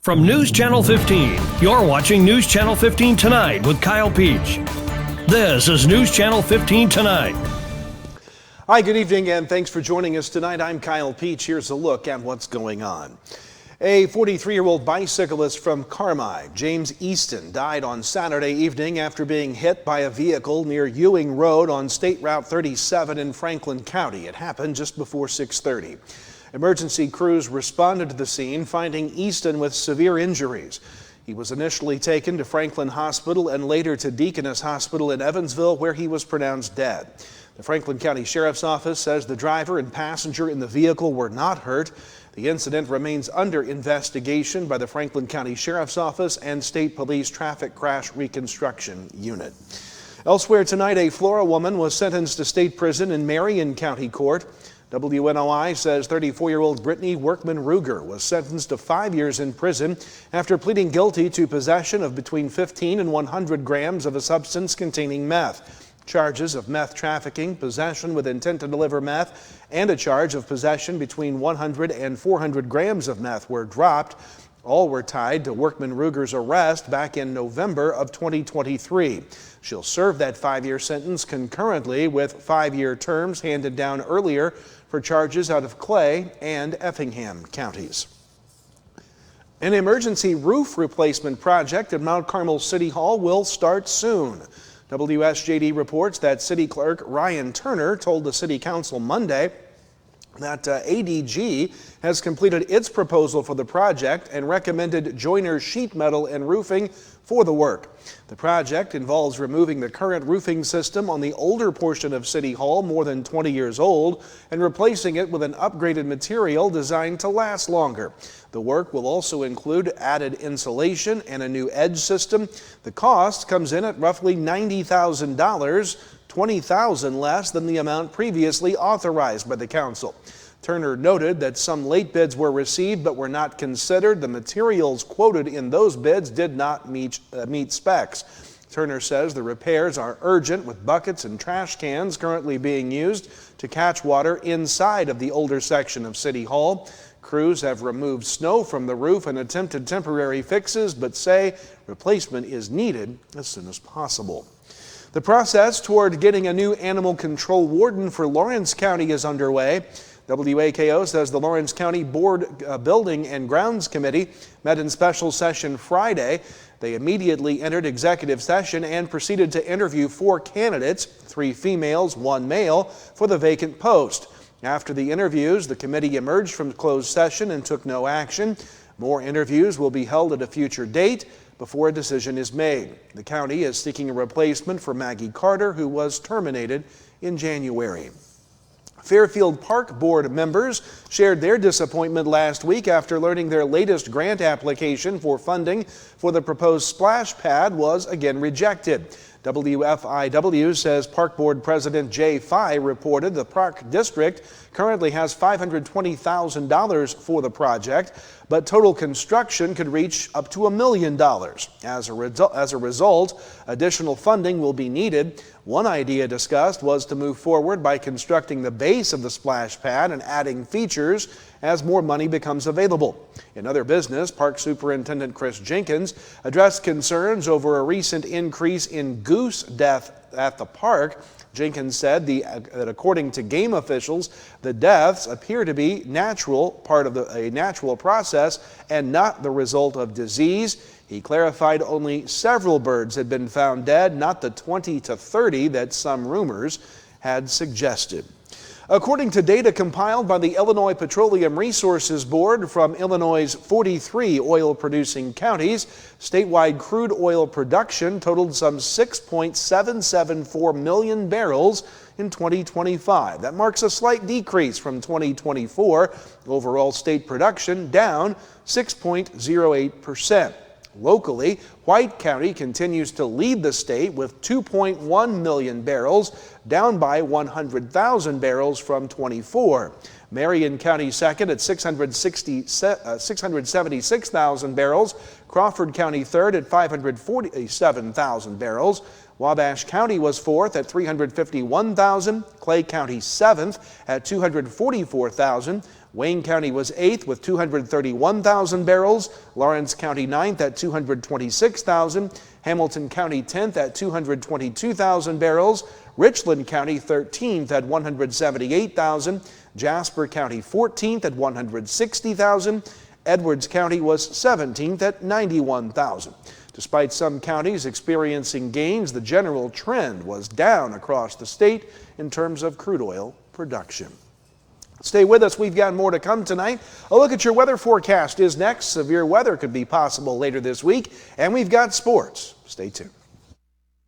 From News Channel 15, you're watching News Channel 15 Tonight with Kyle Peach. This is News Channel 15 Tonight. Hi, good evening, and thanks for joining us tonight. I'm Kyle Peach. Here's a look at what's going on. A 43-year-old bicyclist from Carmi, James Easton, died on Saturday evening after being hit by a vehicle near Ewing Road on State Route 37 in Franklin County. It happened just before 6:30. Emergency crews responded to the scene, finding Easton with severe injuries. He was initially taken to Franklin Hospital and later to Deaconess Hospital in Evansville, where he was pronounced dead. The Franklin County Sheriff's Office says the driver and passenger in the vehicle were not hurt. The incident remains under investigation by the Franklin County Sheriff's Office and State Police Traffic Crash Reconstruction Unit. Elsewhere tonight, a Florida woman was sentenced to state prison in Marion County Court. WNOI says 34-year-old Brittany Workman Ruger was sentenced to 5 years in prison after pleading guilty to possession of between 15 and 100 grams of a substance containing meth. Charges of meth trafficking, possession with intent to deliver meth, and a charge of possession between 100 and 400 grams of meth were dropped. All were tied to Workman Ruger's arrest back in November of 2023. She'll serve that 5-year sentence concurrently with 5-year terms handed down earlier for charges out of Clay and Effingham counties. An emergency roof replacement project at Mount Carmel City Hall will start soon. WSJD reports that City Clerk Ryan Turner told the City Council Monday that ADG has completed its proposal for the project and recommended Joyner Sheet Metal and Roofing for the work. The project involves removing the current roofing system on the older portion of City Hall, more than 20 years old, and replacing it with an upgraded material designed to last longer. The work will also include added insulation and a new edge system. The cost comes in at roughly $90,000, $20,000 less than the amount previously authorized by the council. Turner noted that some late bids were received but were not considered. The materials quoted in those bids did not meet specs. Turner says the repairs are urgent, with buckets and trash cans currently being used to catch water inside of the older section of City Hall. Crews have removed snow from the roof and attempted temporary fixes, but say replacement is needed as soon as possible. The process toward getting a new animal control warden for Lawrence County is underway. WAKO says the Lawrence County Board Building and Grounds Committee met in special session Friday. They immediately entered executive session and proceeded to interview 4 candidates, 3 females, 1 male, for the vacant post. After the interviews, the committee emerged from closed session and took no action. More interviews will be held at a future date before a decision is made. The county is seeking a replacement for Maggie Carter, who was terminated in January. Fairfield Park Board members shared their disappointment last week after learning their latest grant application for funding for the proposed splash pad was again rejected. WFIW says Park Board President Jay Fye reported the Park District currently has $520,000 for the project, but total construction could reach up to $1 million. As a result, additional funding will be needed. One idea discussed was to move forward by constructing the base of the splash pad and adding features as more money becomes available. In other business, Park Superintendent Chris Jenkins addressed concerns over a recent increase in goose death at the park. Jenkins said that according to game officials, the deaths appear to be part of a natural process and not the result of disease. He clarified only several birds had been found dead, not the 20 to 30 that some rumors had suggested. According to data compiled by the Illinois Petroleum Resources Board from Illinois' 43 oil-producing counties, statewide crude oil production totaled some 6.774 million barrels in 2025. That marks a slight decrease from 2024. Overall state production down 6.08%. Locally, White County continues to lead the state with 2.1 million barrels, down by 100,000 barrels from 24. Marion County second at 676,000 barrels. Crawford County third at 547,000 barrels. Wabash County was fourth at 351,000. Clay County seventh at 244,000. Wayne County was 8th with 231,000 barrels. Lawrence County 9th at 226,000. Hamilton County 10th at 222,000 barrels. Richland County 13th at 178,000. Jasper County 14th at 160,000. Edwards County was 17th at 91,000. Despite some counties experiencing gains, the general trend was down across the state in terms of crude oil production. Stay with us. We've got more to come tonight. A look at your weather forecast is next. Severe weather could be possible later this week, and we've got sports. Stay tuned.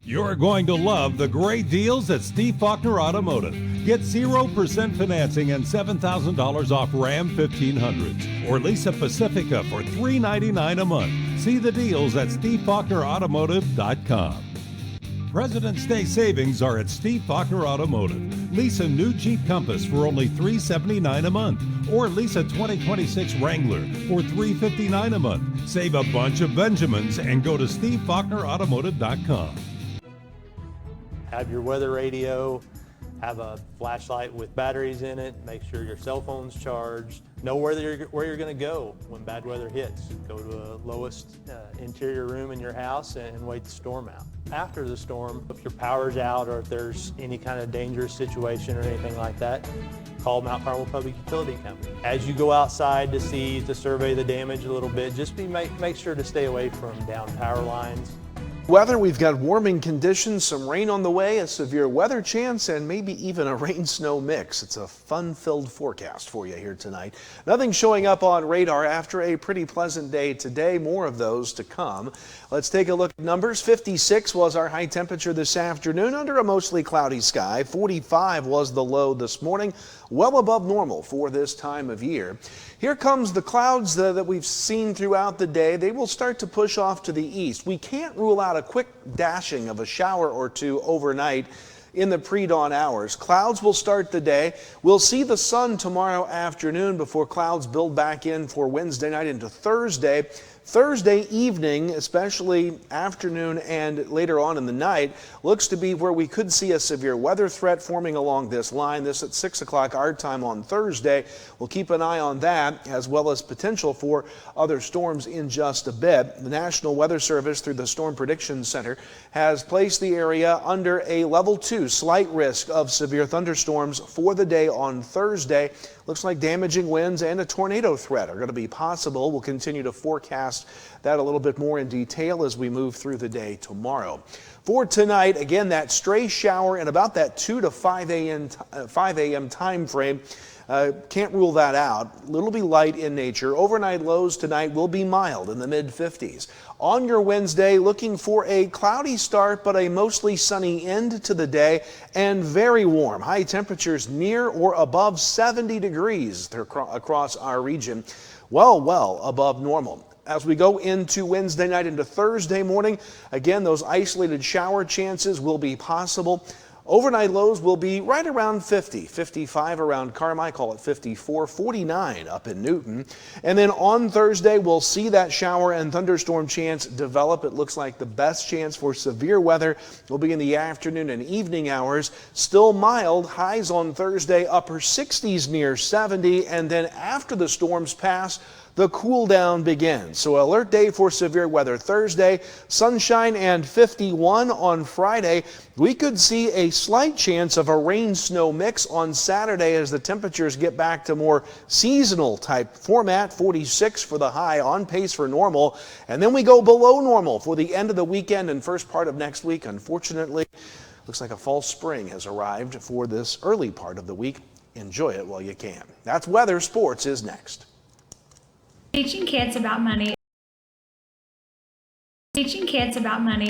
You're going to love the great deals at Steve Faulkner Automotive. Get 0% financing and $7,000 off Ram 1500s or Lisa Pacifica for $399 a month. See the deals at SteveFaulknerAutomotive.com. President's Day savings are at Steve Faulkner Automotive. Lease a new Jeep Compass for only $379 a month, or lease a 2026 Wrangler for $359 a month. Save a bunch of Benjamins and go to SteveFaulknerAutomotive.com. Have your weather radio, have a flashlight with batteries in it, make sure your cell phone's charged, know where you're going to go when bad weather hits. Go to the lowest interior room in your house and wait the storm out. After the storm, if your power's out or if there's any kind of dangerous situation or anything like that, call Mount Carmel Public Utility Company. As you go outside to survey the damage a little bit, just make sure to stay away from down power lines. Weather, we've got warming conditions, some rain on the way, a severe weather chance, and maybe even a rain-snow mix. It's a fun-filled forecast for you here tonight. Nothing showing up on radar after a pretty pleasant day today. More of those to come. Let's take a look at numbers. 56 was our high temperature this afternoon under a mostly cloudy sky. 45 was the low this morning, well above normal for this time of year. Here comes the clouds that we've seen throughout the day. They will start to push off to the east. We can't rule out a quick dashing of a shower or two overnight in the pre-dawn hours. Clouds will start the day. We'll see the sun tomorrow afternoon before clouds build back in for Wednesday night into Thursday. Thursday evening, especially afternoon and later on in the night, looks to be where we could see a severe weather threat forming along this line. This at 6 o'clock our time on Thursday. We'll keep an eye on that, as well as potential for other storms in just a bit. The National Weather Service, through the Storm Prediction Center, has placed the area under a level 2 slight risk of severe thunderstorms for the day on Thursday. Looks like damaging winds and a tornado threat are going to be possible. We'll continue to forecast that a little bit more in detail as we move through the day tomorrow. For tonight, again, that stray shower in about that 2 to 5 a.m. time frame. Can't rule that out. It'll be light in nature. Overnight lows tonight will be mild in the mid-50s. On your Wednesday, looking for a cloudy start, but a mostly sunny end to the day and very warm. High temperatures near or above 70 degrees across our region. Well above normal. As we go into Wednesday night into Thursday morning, again, those isolated shower chances will be possible. Overnight lows will be right around 50, 55 around Carmichael at 54, 49 up in Newton. And then on Thursday, we'll see that shower and thunderstorm chance develop. It looks like the best chance for severe weather will be in the afternoon and evening hours. Still mild, highs on Thursday, upper 60s near 70. And then after the storms pass, the cool down begins. So alert day for severe weather Thursday, sunshine and 51 on Friday. We could see a slight chance of a rain-snow mix on Saturday as the temperatures get back to more seasonal type format. 46 for the high, on pace for normal. And then we go below normal for the end of the weekend and first part of next week. Unfortunately, looks like a false spring has arrived for this early part of the week. Enjoy it while you can. That's weather. Sports is next. Teaching kids about money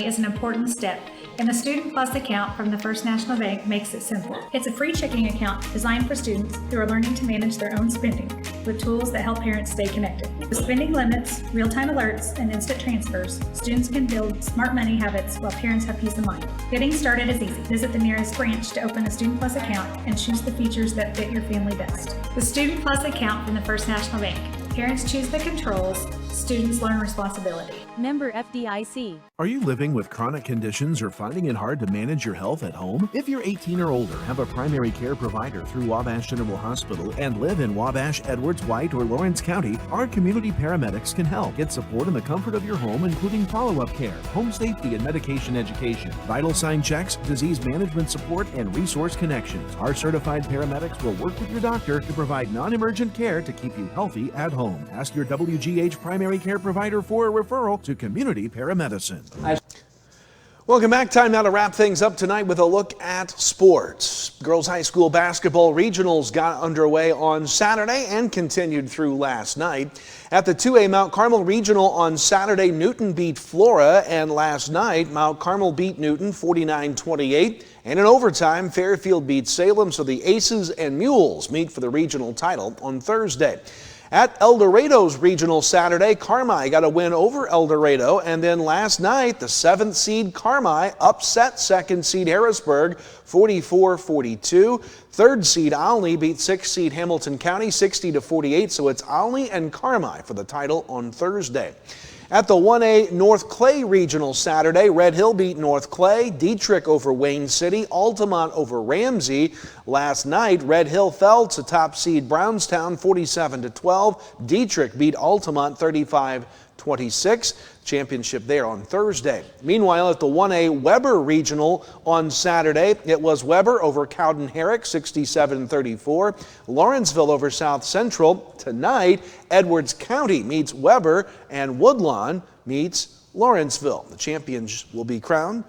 is an important step, and the Student Plus account from the First National Bank makes it simple. It's a free checking account designed for students who are learning to manage their own spending with tools that help parents stay connected. With spending limits, real-time alerts, and instant transfers, students can build smart money habits while parents have peace of mind. Getting started is easy. Visit the nearest branch to open a Student Plus account and choose the features that fit your family best. The Student Plus account from the First National Bank. Parents choose the controls, Students learn responsibility. Member FDIC. Are you living with chronic conditions or finding it hard to manage your health at home? If you're 18 or older, have a primary care provider through Wabash General Hospital, and live in Wabash, Edwards, White, or Lawrence County, our community paramedics can help. Get support in the comfort of your home, including follow-up care, home safety and medication education, vital sign checks, disease management support, and resource connections. Our certified paramedics will work with your doctor to provide non-emergent care to keep you healthy at home. Ask your WGH primary care provider for a referral to community paramedicine. Welcome back. Time now to wrap things up tonight with a look at sports. Girls high school basketball regionals got underway on Saturday and continued through last night. At the 2A Mount Carmel Regional on Saturday, Newton beat Flora, and last night Mount Carmel beat Newton 49-28. And in overtime, Fairfield beat Salem, so the Aces and Mules meet for the regional title on Thursday. At El Dorado's regional Saturday, Carmi got a win over El Dorado, and then last night the 7th seed Carmi upset 2nd seed Harrisburg 44-42. 3rd seed Olney beat 6th seed Hamilton County 60-48, so it's Olney and Carmi for the title on Thursday. At the 1A North Clay Regional Saturday, Red Hill beat North Clay, Dietrich over Wayne City, Altamont over Ramsey. Last night, Red Hill fell to top seed Brownstown 47-12. Dietrich beat Altamont 35-26. Championship there on Thursday. Meanwhile, at the 1A Weber Regional on Saturday, it was Weber over Cowden Herrick 67-34. Lawrenceville over South Central. Tonight, Edwards County meets Weber and Woodlawn meets Lawrenceville. The champions will be crowned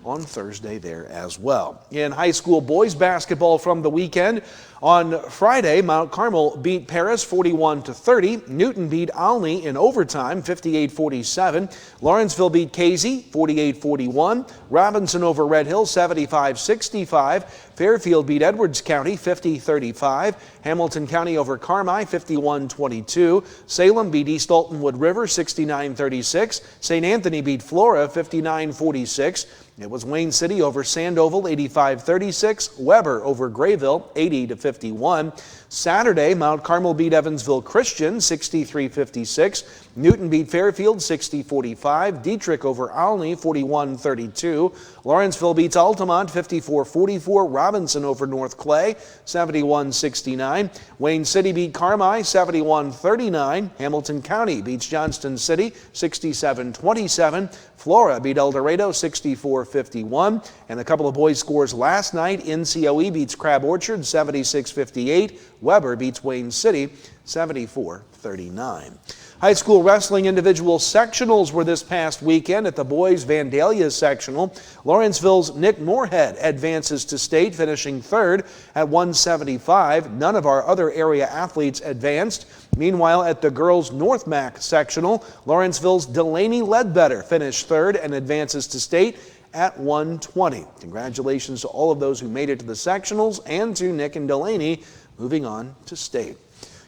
on Thursday there as well. In high school boys basketball from the weekend, on Friday, Mount Carmel beat Paris 41-30. Newton beat Olney in overtime 58-47. Lawrenceville beat Casey 48-41. Robinson over Red Hill 75-65. Fairfield beat Edwards County 50-35. Hamilton County over Carmi 51-22. Salem beat East Altonwood River 69-36. St. Anthony beat Flora 59-46. It was Wayne City over Sandoval 85-36. Weber over Grayville 80-51. Saturday, Mount Carmel beat Evansville Christian 63-56. Newton beat Fairfield 60-45. Dietrich over Olney 41-32. Lawrenceville beats Altamont 54-44. Robinson over North Clay 71-69. Wayne City beat Carmi 71-39. Hamilton County beats Johnston City 67-27. Flora beat El Dorado 64-51. And a couple of boys scores last night. NCOE beats Crab Orchard 76-58. Weber beats Wayne City 74-39. High school wrestling individual sectionals were this past weekend. At the boys Vandalia sectional, Lawrenceville's Nick Moorhead advances to state, finishing 3rd at 175. None of our other area athletes advanced. Meanwhile, at the girls North Mac sectional, Lawrenceville's Delaney Ledbetter finished 3rd and advances to state at 120. Congratulations to all of those who made it to the sectionals and to Nick and Delaney moving on to state.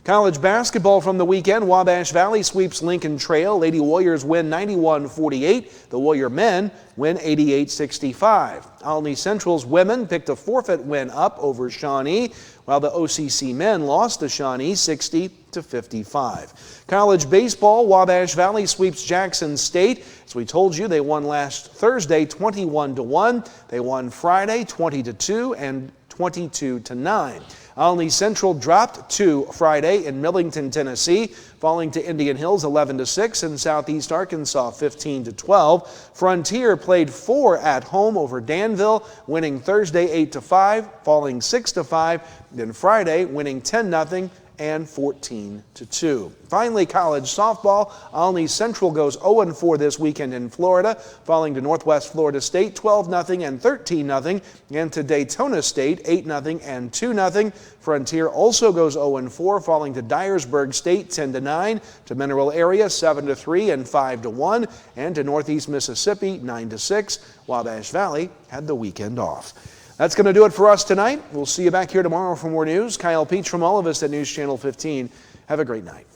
College basketball from the weekend. Wabash Valley sweeps Lincoln Trail. Lady Warriors win 91-48. The Warrior men win 88-65. Olney Central's women picked a forfeit win up over Shawnee, while the OCC men lost to Shawnee 60-55. College baseball, Wabash Valley sweeps Jackson State. As we told you, they won last Thursday 21-1. They won Friday 20-2 and 22-9. Olney Central dropped 2 Friday in Millington, Tennessee, falling to Indian Hills 11-6 and Southeast Arkansas 15-12. Frontier played 4 at home over Danville, winning Thursday 8-5, falling 6-5. Then Friday, winning 10-0 and 14-2. Finally, college softball. Olney Central goes 0-4 this weekend in Florida, falling to Northwest Florida State 12-0 and 13-0, and to Daytona State 8-0 and 2-0. Frontier also goes 0-4, falling to Dyersburg State 10-9, to Mineral Area 7-3 and 5-1, and to Northeast Mississippi 9-6. Wabash Valley had the weekend off. That's going to do it for us tonight. We'll see you back here tomorrow for more news. Kyle Peach from all of us at News Channel 15. Have a great night.